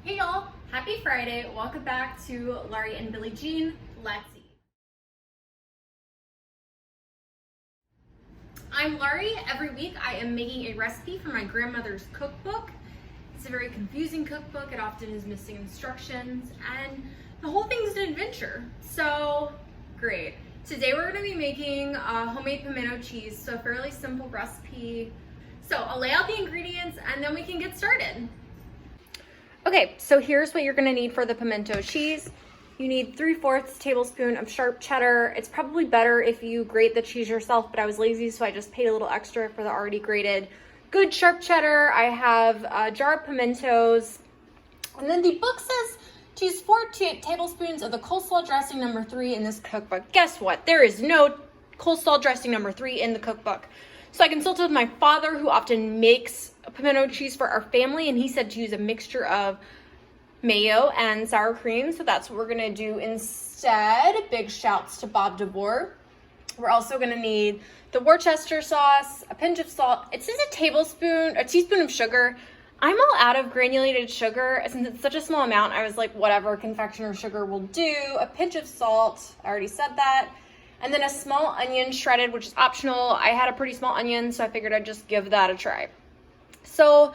Hey y'all, happy Friday. Welcome back to Laurie and Billie Jean. Let's eat. I'm Laurie. Every week I am making a recipe for my grandmother's cookbook. It's a very confusing cookbook. It often is missing instructions and the whole thing's an adventure. So great. Today we're going to be making homemade pimento cheese, so a fairly simple recipe. So I'll lay out the ingredients and then we can get started. Okay, so here's what you're gonna need for the pimento cheese. You need 3/4 tablespoon of sharp cheddar. It's probably better if you grate the cheese yourself, but I was lazy, so I just paid a little extra for the already grated good sharp cheddar. I have a jar of pimentos. And then the book says to use 4 tablespoons of the coleslaw dressing number 3 in this cookbook. Guess what? There is no coleslaw dressing number 3 in the cookbook. So I consulted with my father, who often makes pimento cheese for our family, and he said to use a mixture of mayo and sour cream. So that's what we're gonna do instead. Big shouts to Bob DeVore. We're also gonna need the Worcester sauce, a pinch of salt. It says a teaspoon of sugar. I'm all out of granulated sugar. Since it's such a small amount, I was like, whatever, confectioner sugar will do. A pinch of salt, I already said that. And then a small onion shredded, which is optional. I had a pretty small onion, so I figured I'd just give that a try. So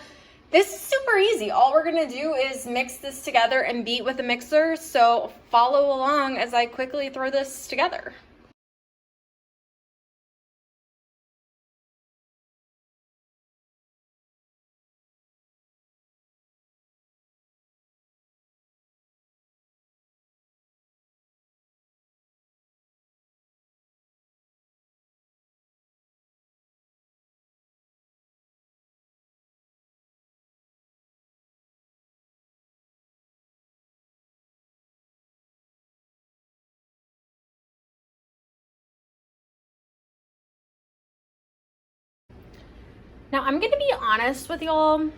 this is super easy. All we're gonna do is mix this together and beat with a mixer. So follow along as I quickly throw this together. Now I'm gonna be honest with y'all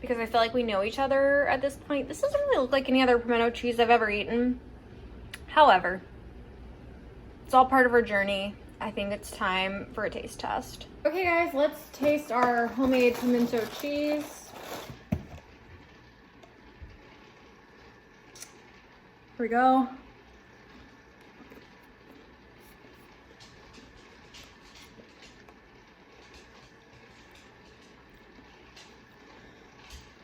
because I feel like we know each other at this point. This doesn't really look like any other pimento cheese I've ever eaten. However, it's all part of our journey. I think it's time for a taste test. Okay guys, let's taste our homemade pimento cheese. Here we go.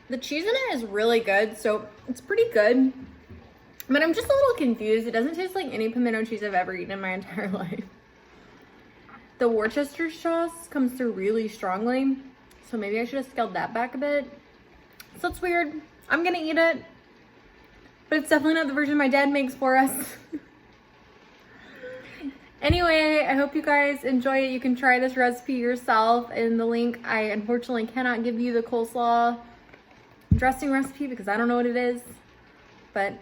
The cheese in it is really good, so it's pretty good. But I'm just a little confused. It doesn't taste like any pimento cheese I've ever eaten in my entire life. The Worcester sauce comes through really strongly, so maybe I should have scaled that back a bit. So it's weird. I'm gonna eat it, but it's definitely not the version my dad makes for us. Anyway, I hope you guys enjoy it. You can try this recipe yourself in the link. I unfortunately cannot give you the coleslaw dressing recipe because I don't know what it is, but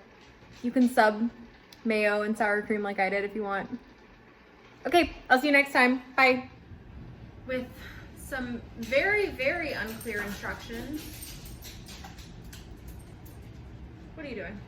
you can sub mayo and sour cream like I did if you want. Okay, I'll see you next time. Bye. With some very, very unclear instructions. What are you doing?